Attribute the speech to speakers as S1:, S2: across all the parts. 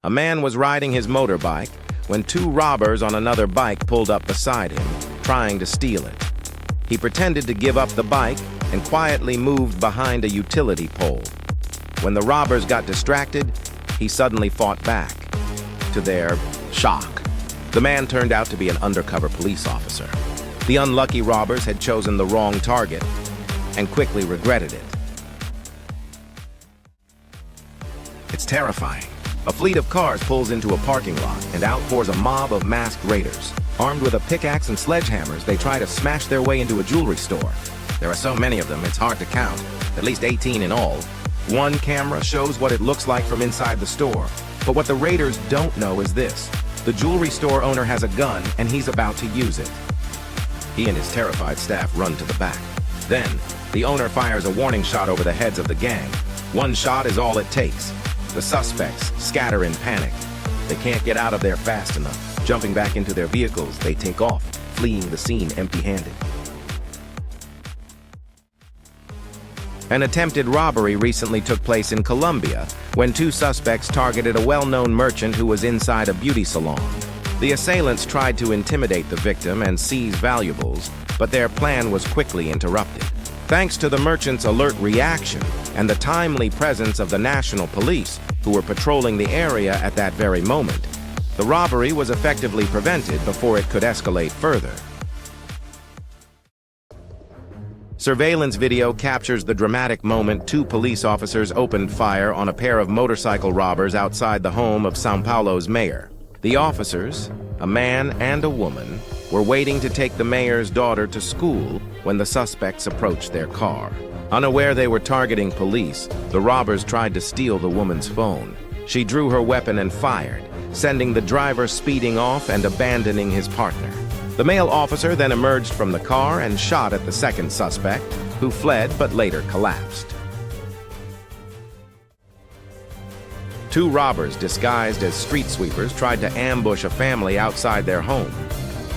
S1: A man was riding his motorbike when two robbers on another bike pulled up beside him, trying to steal it. He pretended to give up the bike and quietly moved behind a utility pole. When the robbers got distracted, he suddenly fought back. To their shock, the man turned out to be an undercover police officer. The unlucky robbers had chosen the wrong target and quickly regretted it. It's terrifying. A fleet of cars pulls into a parking lot and out pours a mob of masked raiders. Armed with a pickaxe and sledgehammers, they try to smash their way into a jewelry store. There are so many of them, it's hard to count. At least 18 in all. One camera shows what it looks like from inside the store. But what the raiders don't know is this. The jewelry store owner has a gun and he's about to use it. He and his terrified staff run to the back. Then, the owner fires a warning shot over the heads of the gang. One shot is all it takes. The suspects scatter in panic. They can't get out of there fast enough. Jumping back into their vehicles, they take off, fleeing the scene empty-handed. An attempted robbery recently took place in Colombia when two suspects targeted a well-known merchant who was inside a beauty salon. The assailants tried to intimidate the victim and seize valuables, but their plan was quickly interrupted. Thanks to the merchant's alert reaction and the timely presence of the national police, who were patrolling the area at that very moment, the robbery was effectively prevented before it could escalate further. Surveillance video captures the dramatic moment two police officers opened fire on a pair of motorcycle robbers outside the home of São Paulo's mayor. The officers, a man and a woman, were waiting to take the mayor's daughter to school when the suspects approached their car. Unaware they were targeting police, the robbers tried to steal the woman's phone. She drew her weapon and fired, sending the driver speeding off and abandoning his partner. The male officer then emerged from the car and shot at the second suspect, who fled but later collapsed. Two robbers disguised as street sweepers tried to ambush a family outside their home.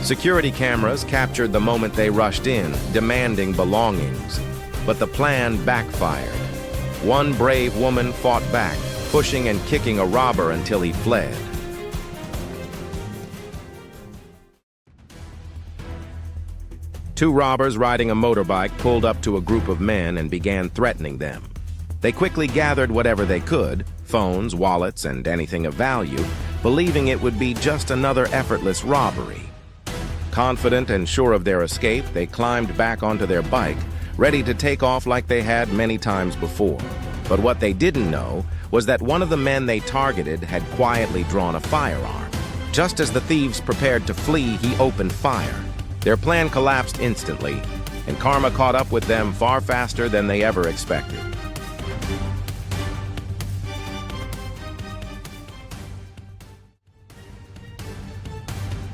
S1: Security cameras captured the moment they rushed in, demanding belongings. But the plan backfired. One brave woman fought back, pushing and kicking a robber until he fled. Two robbers riding a motorbike pulled up to a group of men and began threatening them. They quickly gathered whatever they could, phones, wallets, and anything of value, believing it would be just another effortless robbery. Confident and sure of their escape, they climbed back onto their bike, ready to take off like they had many times before. But what they didn't know was that one of the men they targeted had quietly drawn a firearm. Just as the thieves prepared to flee, he opened fire. Their plan collapsed instantly, and karma caught up with them far faster than they ever expected.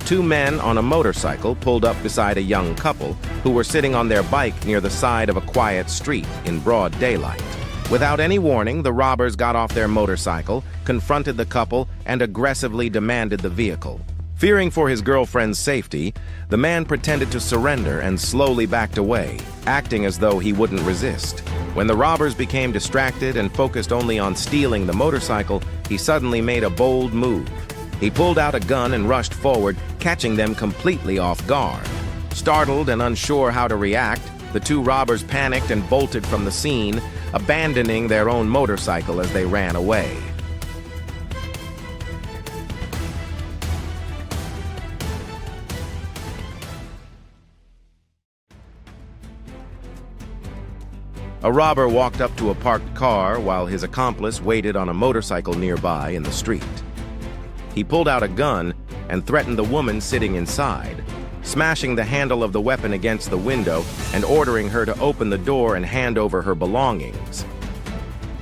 S1: Two men on a motorcycle pulled up beside a young couple who were sitting on their bike near the side of a quiet street in broad daylight. Without any warning, the robbers got off their motorcycle, confronted the couple, and aggressively demanded the vehicle. Fearing for his girlfriend's safety, the man pretended to surrender and slowly backed away, acting as though he wouldn't resist. When the robbers became distracted and focused only on stealing the motorcycle, he suddenly made a bold move. He pulled out a gun and rushed forward, catching them completely off guard. Startled and unsure how to react, the two robbers panicked and bolted from the scene, abandoning their own motorcycle as they ran away. A robber walked up to a parked car while his accomplice waited on a motorcycle nearby in the street. He pulled out a gun and threatened the woman sitting inside, smashing the handle of the weapon against the window and ordering her to open the door and hand over her belongings.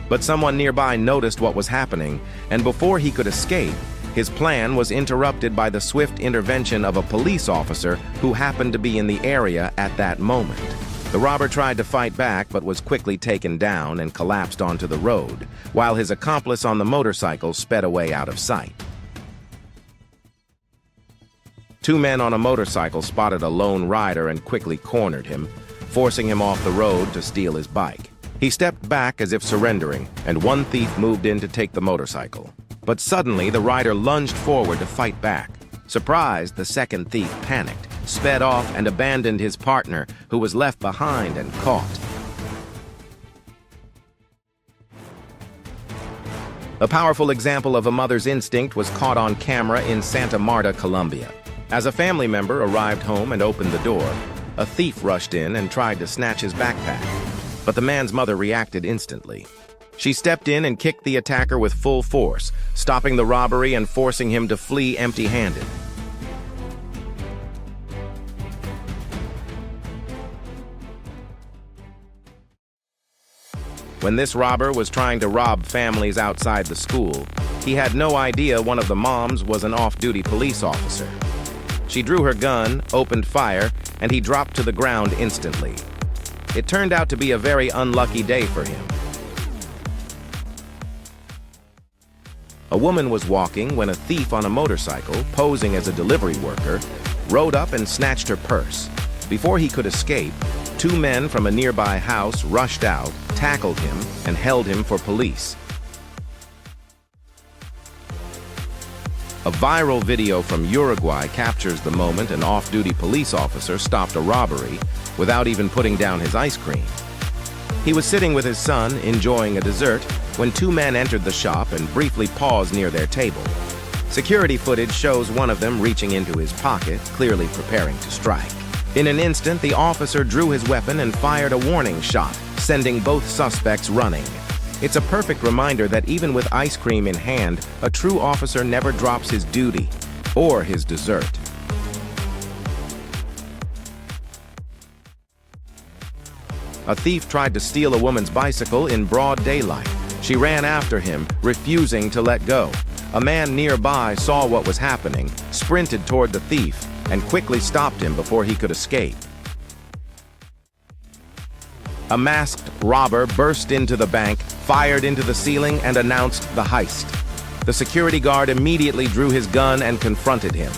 S1: But someone nearby noticed what was happening, and before he could escape, his plan was interrupted by the swift intervention of a police officer who happened to be in the area at that moment. The robber tried to fight back but was quickly taken down and collapsed onto the road, while his accomplice on the motorcycle sped away out of sight. Two men on a motorcycle spotted a lone rider and quickly cornered him, forcing him off the road to steal his bike. He stepped back as if surrendering, and one thief moved in to take the motorcycle. But suddenly, the rider lunged forward to fight back. Surprised, the second thief panicked, sped off, and abandoned his partner, who was left behind and caught. A powerful example of a mother's instinct was caught on camera in Santa Marta, Colombia. As a family member arrived home and opened the door, a thief rushed in and tried to snatch his backpack. But the man's mother reacted instantly. She stepped in and kicked the attacker with full force, stopping the robbery and forcing him to flee empty-handed. When this robber was trying to rob families outside the school, he had no idea one of the moms was an off-duty police officer. She drew her gun, opened fire, and he dropped to the ground instantly. It turned out to be a very unlucky day for him. A woman was walking when a thief on a motorcycle, posing as a delivery worker, rode up and snatched her purse. Before he could escape, two men from a nearby house rushed out, tackled him, and held him for police. A viral video from Uruguay captures the moment an off-duty police officer stopped a robbery without even putting down his ice cream. He was sitting with his son, enjoying a dessert, when two men entered the shop and briefly paused near their table. Security footage shows one of them reaching into his pocket, clearly preparing to strike. In an instant, the officer drew his weapon and fired a warning shot, sending both suspects running. It's a perfect reminder that even with ice cream in hand, a true officer never drops his duty or his dessert. A thief tried to steal a woman's bicycle in broad daylight. She ran after him, refusing to let go. A man nearby saw what was happening, sprinted toward the thief, and quickly stopped him before he could escape. A masked robber burst into the bank, fired into the ceiling, and announced the heist. The security guard immediately drew his gun and confronted him.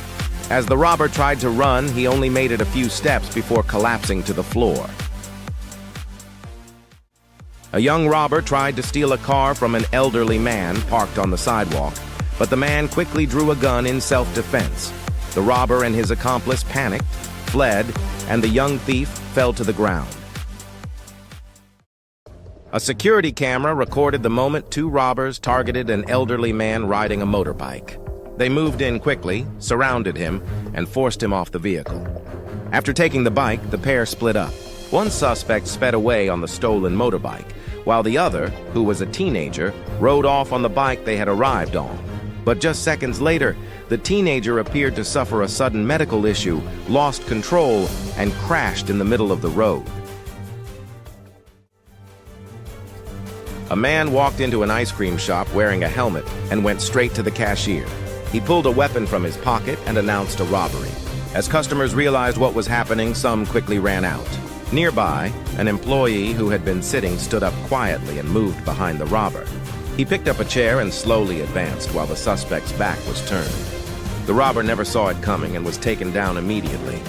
S1: As the robber tried to run, he only made it a few steps before collapsing to the floor. A young robber tried to steal a car from an elderly man parked on the sidewalk, but the man quickly drew a gun in self-defense. The robber and his accomplice panicked, fled, and the young thief fell to the ground. A security camera recorded the moment two robbers targeted an elderly man riding a motorbike. They moved in quickly, surrounded him, and forced him off the vehicle. After taking the bike, the pair split up. One suspect sped away on the stolen motorbike, while the other, who was a teenager, rode off on the bike they had arrived on. But just seconds later, the teenager appeared to suffer a sudden medical issue, lost control, and crashed in the middle of the road. A man walked into an ice cream shop wearing a helmet and went straight to the cashier. He pulled a weapon from his pocket and announced a robbery. As customers realized what was happening, some quickly ran out. Nearby, an employee who had been sitting stood up quietly and moved behind the robber. He picked up a chair and slowly advanced while the suspect's back was turned. The robber never saw it coming and was taken down immediately.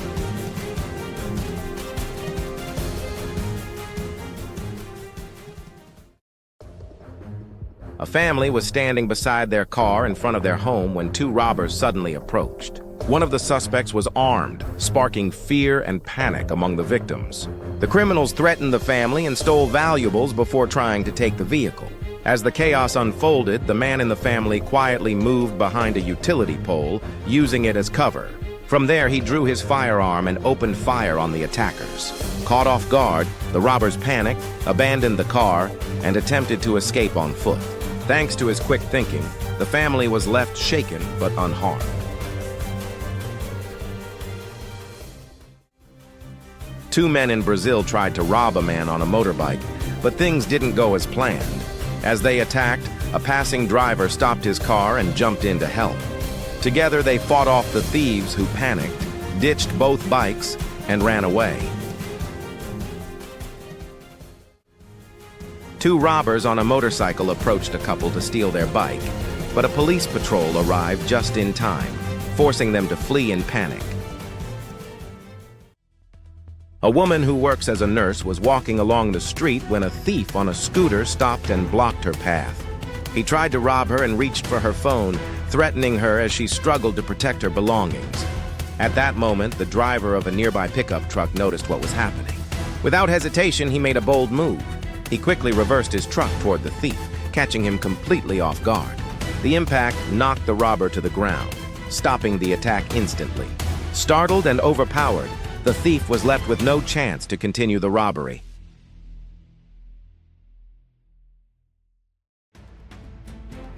S1: A family was standing beside their car in front of their home when two robbers suddenly approached. One of the suspects was armed, sparking fear and panic among the victims. The criminals threatened the family and stole valuables before trying to take the vehicle. As the chaos unfolded, the man in the family quietly moved behind a utility pole, using it as cover. From there, he drew his firearm and opened fire on the attackers. Caught off guard, the robbers panicked, abandoned the car, and attempted to escape on foot. Thanks to his quick thinking, the family was left shaken but unharmed. Two men in Brazil tried to rob a man on a motorbike, but things didn't go as planned. As they attacked, a passing driver stopped his car and jumped in to help. Together, they fought off the thieves who panicked, ditched both bikes, and ran away. Two robbers on a motorcycle approached a couple to steal their bike, but a police patrol arrived just in time, forcing them to flee in panic. A woman who works as a nurse was walking along the street when a thief on a scooter stopped and blocked her path. He tried to rob her and reached for her phone, threatening her as she struggled to protect her belongings. At that moment, the driver of a nearby pickup truck noticed what was happening. Without hesitation, he made a bold move. He quickly reversed his truck toward the thief, catching him completely off guard. The impact knocked the robber to the ground, stopping the attack instantly. Startled and overpowered, the thief was left with no chance to continue the robbery.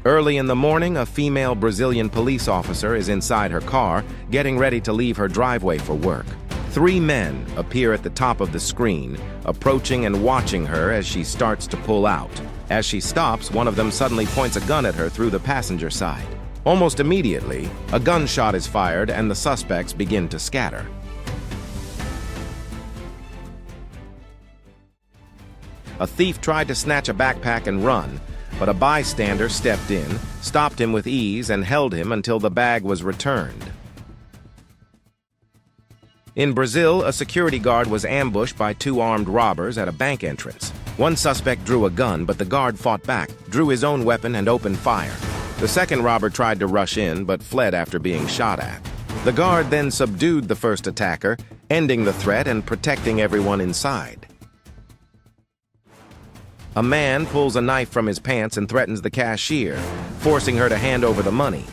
S1: Early in the morning, a female Brazilian police officer is inside her car, getting ready to leave her driveway for work. 3 men appear at the top of the screen, approaching and watching her as she starts to pull out. As she stops, one of them suddenly points a gun at her through the passenger side. Almost immediately, a gunshot is fired and the suspects begin to scatter. A thief tried to snatch a backpack and run, but a bystander stepped in, stopped him with ease, and held him until the bag was returned. In Brazil, a security guard was ambushed by 2 armed robbers at a bank entrance. One suspect drew a gun, but the guard fought back, drew his own weapon, and opened fire. The second robber tried to rush in, but fled after being shot at. The guard then subdued the first attacker, ending the threat and protecting everyone inside. A man pulls a knife from his pants and threatens the cashier, forcing her to hand over the money.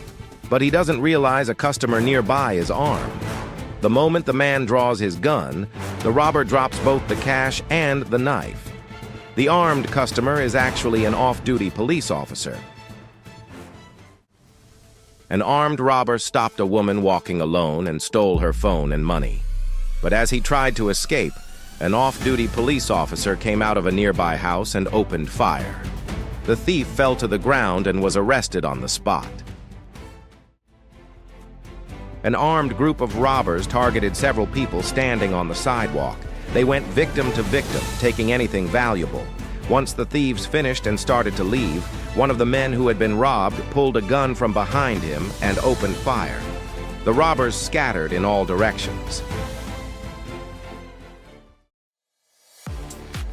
S1: But he doesn't realize a customer nearby is armed. The moment the man draws his gun, the robber drops both the cash and the knife. The armed customer is actually an off-duty police officer. An armed robber stopped a woman walking alone and stole her phone and money. But as he tried to escape, an off-duty police officer came out of a nearby house and opened fire. The thief fell to the ground and was arrested on the spot. An armed group of robbers targeted several people standing on the sidewalk. They went victim to victim, taking anything valuable. Once the thieves finished and started to leave, one of the men who had been robbed pulled a gun from behind him and opened fire. The robbers scattered in all directions.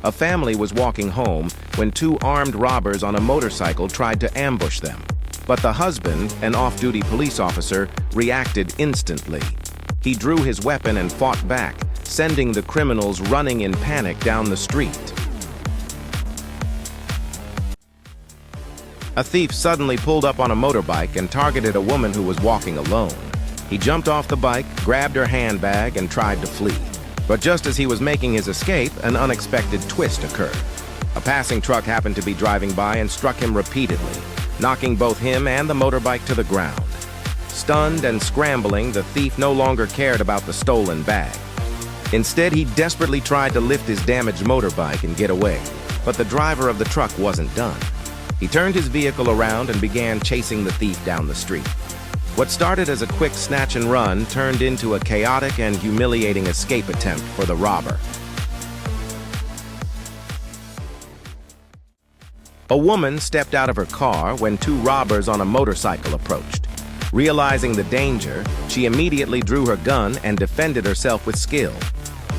S1: A family was walking home when 2 armed robbers on a motorcycle tried to ambush them. But the husband, an off-duty police officer, reacted instantly. He drew his weapon and fought back, sending the criminals running in panic down the street. A thief suddenly pulled up on a motorbike and targeted a woman who was walking alone. He jumped off the bike, grabbed her handbag, and tried to flee. But just as he was making his escape, an unexpected twist occurred. A passing truck happened to be driving by and struck him repeatedly, knocking both him and the motorbike to the ground. Stunned and scrambling, the thief no longer cared about the stolen bag. Instead, he desperately tried to lift his damaged motorbike and get away, but the driver of the truck wasn't done. He turned his vehicle around and began chasing the thief down the street. What started as a quick snatch and run turned into a chaotic and humiliating escape attempt for the robber. A woman stepped out of her car when 2 robbers on a motorcycle approached. Realizing the danger, she immediately drew her gun and defended herself with skill.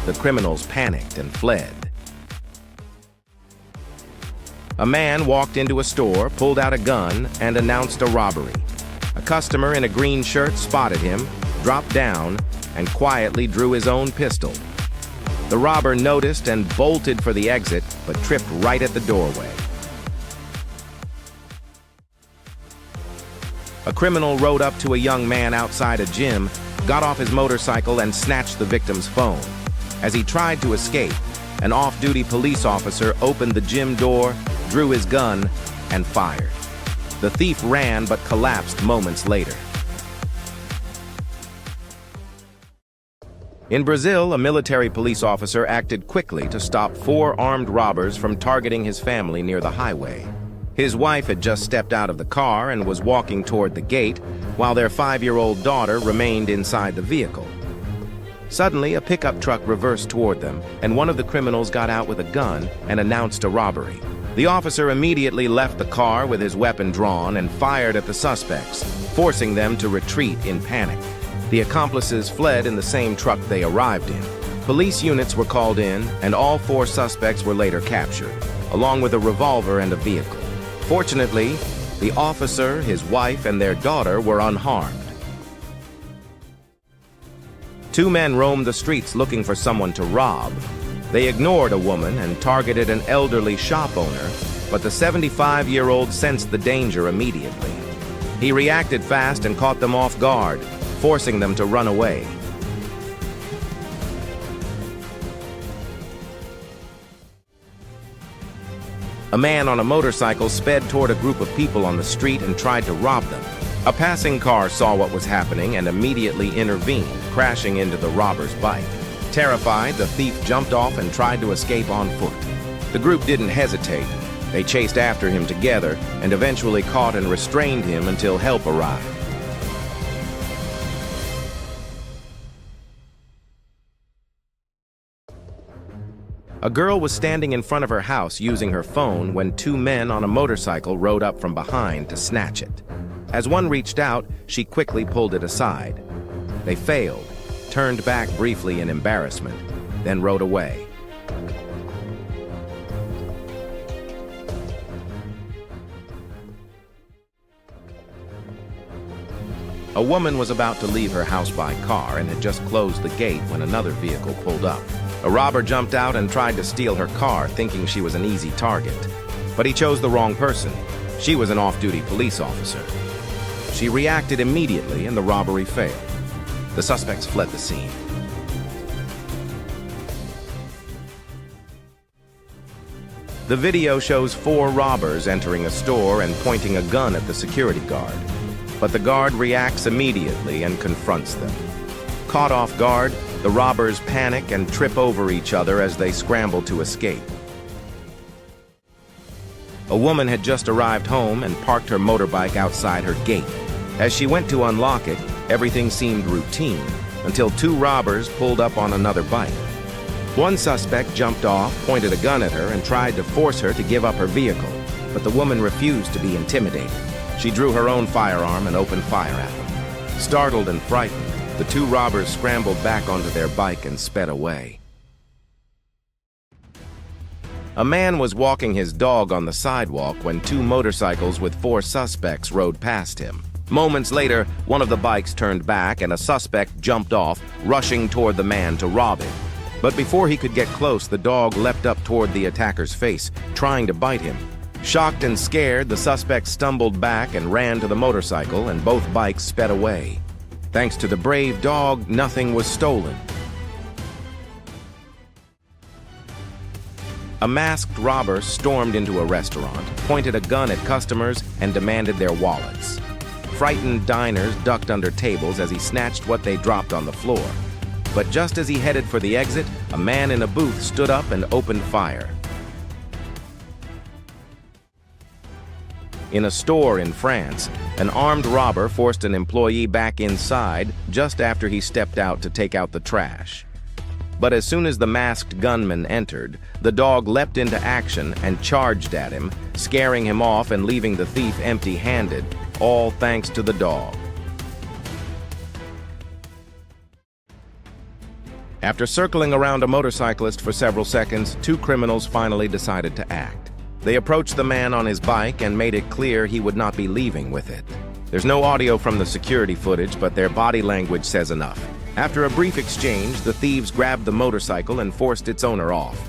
S1: The criminals panicked and fled. A man walked into a store, pulled out a gun, and announced a robbery. A customer in a green shirt spotted him, dropped down, and quietly drew his own pistol. The robber noticed and bolted for the exit, but tripped right at the doorway. A criminal rode up to a young man outside a gym, got off his motorcycle, and snatched the victim's phone. As he tried to escape, an off-duty police officer opened the gym door, drew his gun, and fired. The thief ran but collapsed moments later. In Brazil, a military police officer acted quickly to stop 4 armed robbers from targeting his family near the highway. His wife had just stepped out of the car and was walking toward the gate, while their 5-year-old daughter remained inside the vehicle. Suddenly, a pickup truck reversed toward them, and one of the criminals got out with a gun and announced a robbery. The officer immediately left the car with his weapon drawn and fired at the suspects, forcing them to retreat in panic. The accomplices fled in the same truck they arrived in. Police units were called in, and all 4 suspects were later captured, along with a revolver and a vehicle. Fortunately, The officer, his wife, and their daughter were unharmed. Two men roamed the streets looking for someone to rob. They ignored a woman and targeted an elderly shop owner, but the 75-year-old sensed the danger immediately. He reacted fast and caught them off guard, forcing them to run away. A man on a motorcycle sped toward a group of people on the street and tried to rob them. A passing car saw what was happening and immediately intervened, crashing into the robber's bike. Terrified, the thief jumped off and tried to escape on foot. The group didn't hesitate. They chased after him together and eventually caught and restrained him until help arrived. A girl was standing in front of her house using her phone when two men on a motorcycle rode up from behind to snatch it. As one reached out, she quickly pulled it aside. They failed, turned back briefly in embarrassment, then rode away. A woman was about to leave her house by car and had just closed the gate when another vehicle pulled up. A robber jumped out and tried to steal her car, thinking she was an easy target. But he chose the wrong person. She was an off-duty police officer. She reacted immediately and the robbery failed. The suspects fled the scene. The video shows four robbers entering a store and pointing a gun at the security guard. But the guard reacts immediately and confronts them. Caught off guard, the robbers panic and trip over each other as they scramble to escape. A woman had just arrived home and parked her motorbike outside her gate. As she went to unlock it, everything seemed routine, until two robbers pulled up on another bike. One suspect jumped off, pointed a gun at her, and tried to force her to give up her vehicle, but the woman refused to be intimidated. She drew her own firearm and opened fire at them. Startled and frightened, the two robbers scrambled back onto their bike and sped away. A man was walking his dog on the sidewalk when two motorcycles with four suspects rode past him. Moments later, one of the bikes turned back and a suspect jumped off, rushing toward the man to rob him. But before he could get close, the dog leapt up toward the attacker's face, trying to bite him. Shocked and scared, the suspect stumbled back and ran to the motorcycle, and both bikes sped away. Thanks to the brave dog, nothing was stolen. A masked robber stormed into a restaurant, pointed a gun at customers, and demanded their wallets. Frightened diners ducked under tables as he snatched what they dropped on the floor. But just as he headed for the exit, a man in a booth stood up and opened fire. In a store in France, an armed robber forced an employee back inside just after he stepped out to take out the trash. But as soon as the masked gunman entered, the dog leapt into action and charged at him, scaring him off and leaving the thief empty-handed, all thanks to the dog. After circling around a motorcyclist for several seconds, two criminals finally decided to act. They approached the man on his bike and made it clear he would not be leaving with it. There's no audio from the security footage, but their body language says enough. After a brief exchange, the thieves grabbed the motorcycle and forced its owner off.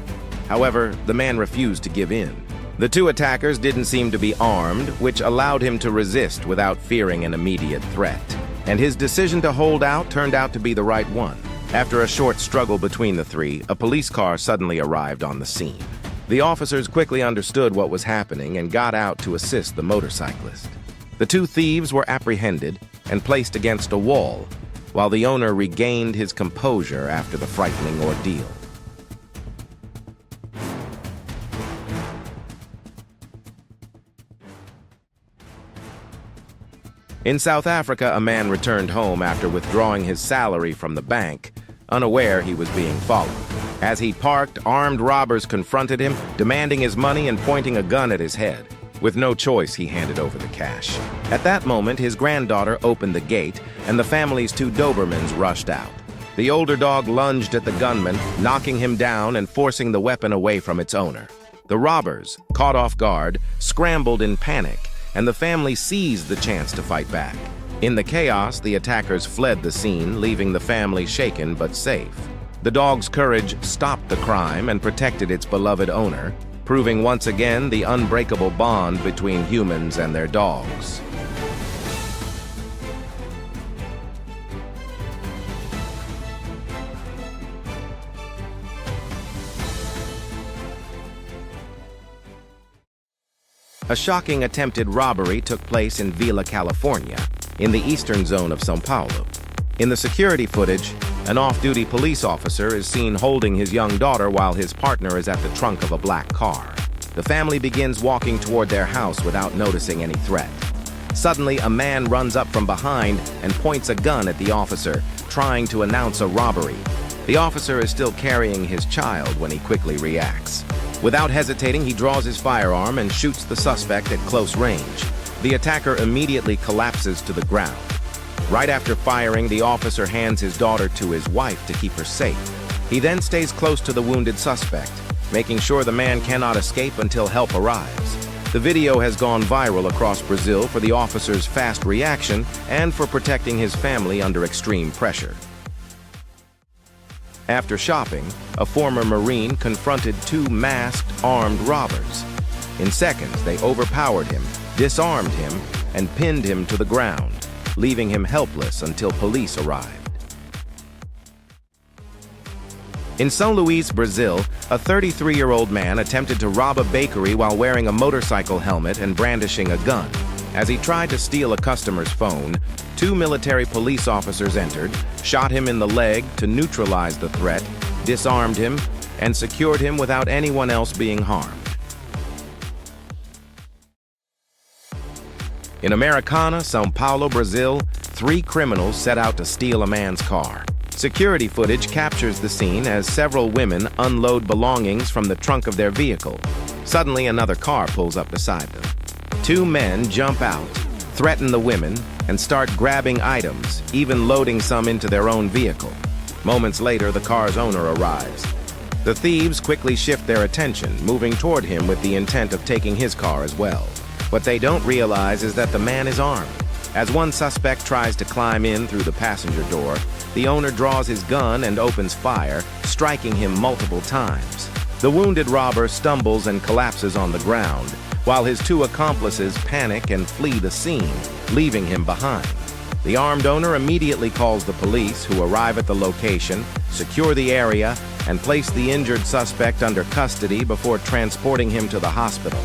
S1: However, the man refused to give in. The two attackers didn't seem to be armed, which allowed him to resist without fearing an immediate threat. And his decision to hold out turned out to be the right one. After a short struggle between the three, a police car suddenly arrived on the scene. The officers quickly understood what was happening and got out to assist the motorcyclist. The two thieves were apprehended and placed against a wall, while the owner regained his composure after the frightening ordeal. In South Africa, a man returned home after withdrawing his salary from the bank, unaware he was being followed. As he parked, armed robbers confronted him, demanding his money and pointing a gun at his head. With no choice, he handed over the cash. At that moment, his granddaughter opened the gate, and the family's two Dobermans rushed out. The older dog lunged at the gunman, knocking him down and forcing the weapon away from its owner. The robbers, caught off guard, scrambled in panic, and the family seized the chance to fight back. In the chaos, the attackers fled the scene, leaving the family shaken but safe. The dog's courage stopped the crime and protected its beloved owner, proving once again the unbreakable bond between humans and their dogs. A shocking attempted robbery took place in Vila, California, in the eastern zone of São Paulo. In the security footage, an off-duty police officer is seen holding his young daughter while his partner is at the trunk of a black car. The family begins walking toward their house without noticing any threat. Suddenly, a man runs up from behind and points a gun at the officer, trying to announce a robbery. The officer is still carrying his child when he quickly reacts. Without hesitating, he draws his firearm and shoots the suspect at close range. The attacker immediately collapses to the ground. Right after firing, the officer hands his daughter to his wife to keep her safe. He then stays close to the wounded suspect, making sure the man cannot escape until help arrives. The video has gone viral across Brazil for the officer's fast reaction and for protecting his family under extreme pressure. After shopping, a former Marine confronted two masked, armed robbers. In seconds, they overpowered him, disarmed him, and pinned him to the ground, leaving him helpless until police arrived. In São Luís, Brazil, a 33-year-old man attempted to rob a bakery while wearing a motorcycle helmet and brandishing a gun. As he tried to steal a customer's phone, two military police officers entered, shot him in the leg to neutralize the threat, disarmed him, and secured him without anyone else being harmed. In Americana, São Paulo, Brazil, three criminals set out to steal a man's car. Security footage captures the scene as several women unload belongings from the trunk of their vehicle. Suddenly, another car pulls up beside them. Two men jump out, threaten the women, and start grabbing items, even loading some into their own vehicle. Moments later, the car's owner arrives. The thieves quickly shift their attention, moving toward him with the intent of taking his car as well. What they don't realize is that the man is armed. As one suspect tries to climb in through the passenger door, the owner draws his gun and opens fire, striking him multiple times. The wounded robber stumbles and collapses on the ground, while his two accomplices panic and flee the scene, leaving him behind. The armed owner immediately calls the police, who arrive at the location, secure the area, and place the injured suspect under custody before transporting him to the hospital.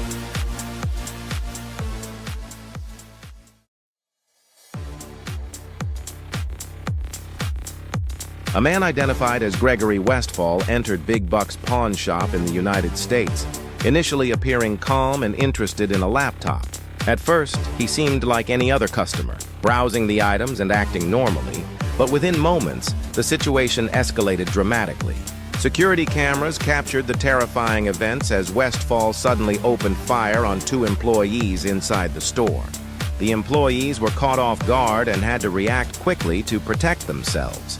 S1: A man identified as Gregory Westfall entered Big Buck's pawn shop in the United States, initially appearing calm and interested in a laptop. At first, he seemed like any other customer, browsing the items and acting normally, but within moments, the situation escalated dramatically. Security cameras captured the terrifying events as Westfall suddenly opened fire on two employees inside the store. The employees were caught off guard and had to react quickly to protect themselves.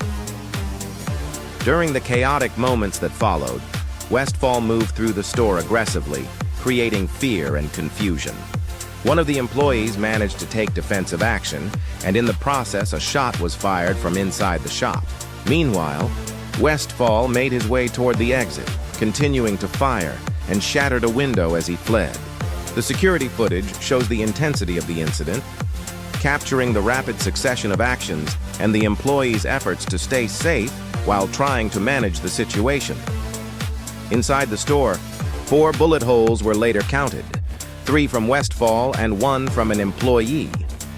S1: During the chaotic moments that followed, Westfall moved through the store aggressively, creating fear and confusion. One of the employees managed to take defensive action, and in the process, a shot was fired from inside the shop. Meanwhile, Westfall made his way toward the exit, continuing to fire, and shattered a window as he fled. The security footage shows the intensity of the incident, capturing the rapid succession of actions and the employees' efforts to stay safe while trying to manage the situation. Inside the store, 4 bullet holes were later counted, 3 from Westfall and 1 from an employee,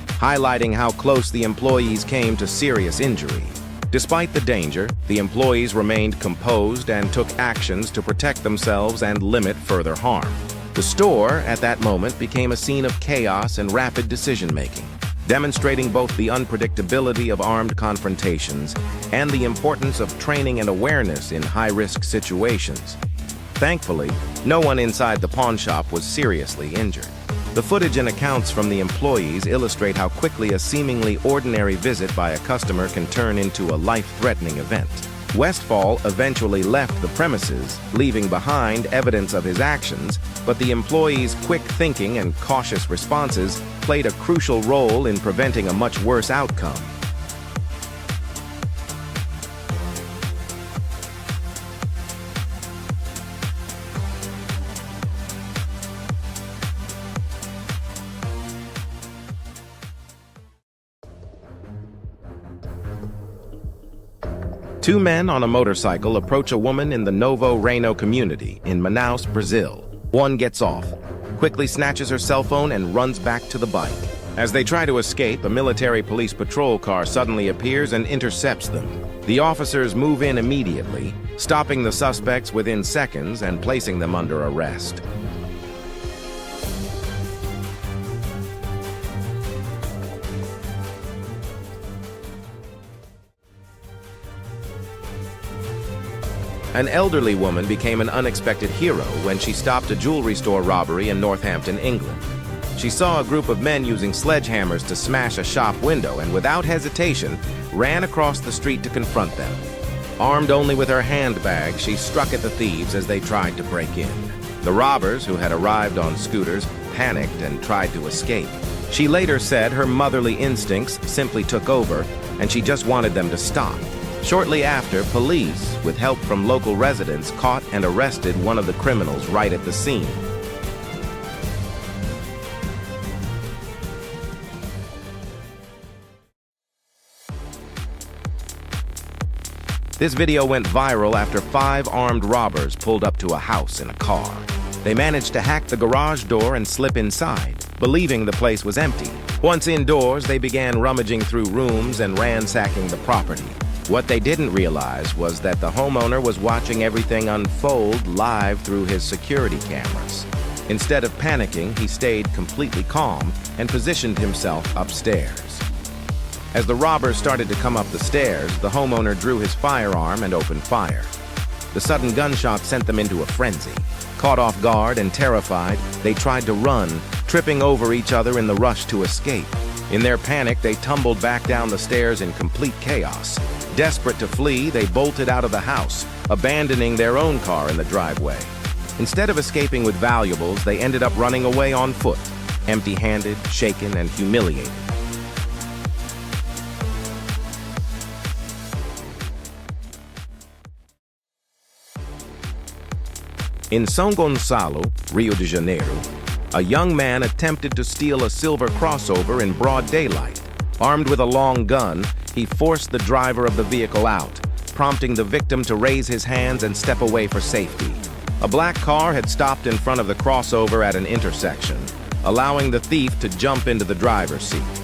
S1: highlighting how close the employees came to serious injury. Despite the danger, the employees remained composed and took actions to protect themselves and limit further harm. The store, at that moment, became a scene of chaos and rapid decision-making, demonstrating both the unpredictability of armed confrontations and the importance of training and awareness in high-risk situations. Thankfully, no one inside the pawn shop was seriously injured. The footage and accounts from the employees illustrate how quickly a seemingly ordinary visit by a customer can turn into a life-threatening event. Westfall eventually left the premises, leaving behind evidence of his actions, but the employee's quick thinking and cautious responses played a crucial role in preventing a much worse outcome. Two men on a motorcycle approach a woman in the Novo Reino community in Manaus, Brazil. One gets off, quickly snatches her cell phone and runs back to the bike. As they try to escape, a military police patrol car suddenly appears and intercepts them. The officers move in immediately, stopping the suspects within seconds and placing them under arrest. An elderly woman became an unexpected hero when she stopped a jewelry store robbery in Northampton, England. She saw a group of men using sledgehammers to smash a shop window and without hesitation ran across the street to confront them. Armed only with her handbag, she struck at the thieves as they tried to break in. The robbers, who had arrived on scooters, panicked and tried to escape. She later said her motherly instincts simply took over and she just wanted them to stop. Shortly after, police, with help from local residents, caught and arrested one of the criminals right at the scene. This video went viral after 5 armed robbers pulled up to a house in a car. They managed to hack the garage door and slip inside, believing the place was empty. Once indoors, they began rummaging through rooms and ransacking the property. What they didn't realize was that the homeowner was watching everything unfold live through his security cameras. Instead of panicking, he stayed completely calm and positioned himself upstairs. As the robbers started to come up the stairs, the homeowner drew his firearm and opened fire. The sudden gunshot sent them into a frenzy. Caught off guard and terrified, they tried to run, tripping over each other in the rush to escape. In their panic, they tumbled back down the stairs in complete chaos. Desperate to flee, they bolted out of the house, abandoning their own car in the driveway. Instead of escaping with valuables, they ended up running away on foot, empty-handed, shaken, and humiliated. In São Gonçalo, Rio de Janeiro, a young man attempted to steal a silver crossover in broad daylight. Armed with a long gun, he forced the driver of the vehicle out, prompting the victim to raise his hands and step away for safety. A black car had stopped in front of the crossover at an intersection, allowing the thief to jump into the driver's seat.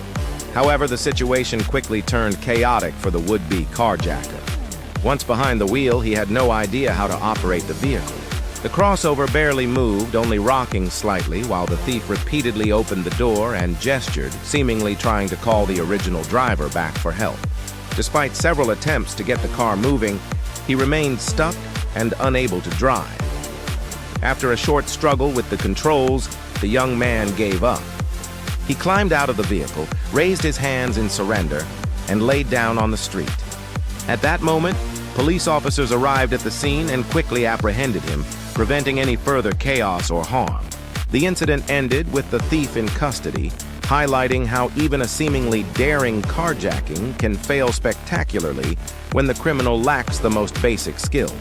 S1: However, the situation quickly turned chaotic for the would-be carjacker. Once behind the wheel, he had no idea how to operate the vehicle. The crossover barely moved, only rocking slightly, while the thief repeatedly opened the door and gestured, seemingly trying to call the original driver back for help. Despite several attempts to get the car moving, he remained stuck and unable to drive. After a short struggle with the controls, the young man gave up. He climbed out of the vehicle, raised his hands in surrender, and laid down on the street. At that moment, police officers arrived at the scene and quickly apprehended him, preventing any further chaos or harm. The incident ended with the thief in custody, highlighting how even a seemingly daring carjacking can fail spectacularly when the criminal lacks the most basic skills.